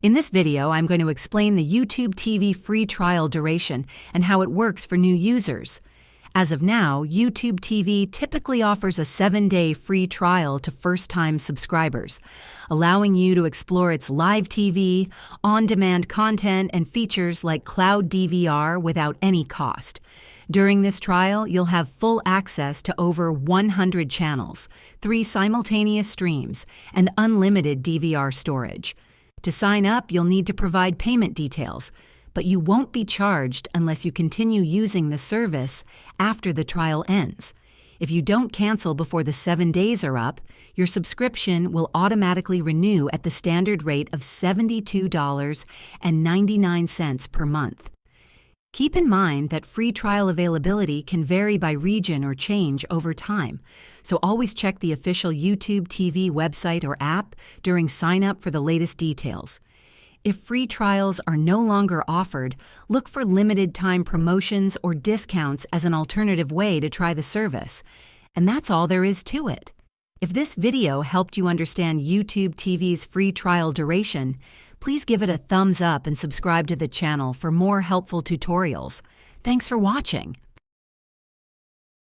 In this video, I'm going to explain the YouTube TV free trial duration and how it works for new users. As of now, YouTube TV typically offers a 7-day free trial to first-time subscribers, allowing you to explore its live TV, on-demand content, and features like cloud DVR without any cost. During this trial, you'll have full access to over 100 channels, 3 simultaneous streams, and unlimited DVR storage. To sign up, you'll need to provide payment details, but you won't be charged unless you continue using the service after the trial ends. If you don't cancel before the 7 days are up, your subscription will automatically renew at the standard rate of $72.99 per month. Keep in mind that free trial availability can vary by region or change over time, so always check the official YouTube TV website or app during sign-up for the latest details. If free trials are no longer offered, look for limited-time promotions or discounts as an alternative way to try the service. And that's all there is to it. If this video helped you understand YouTube TV's free trial duration, please give it a thumbs up and subscribe to the channel for more helpful tutorials. Thanks for watching.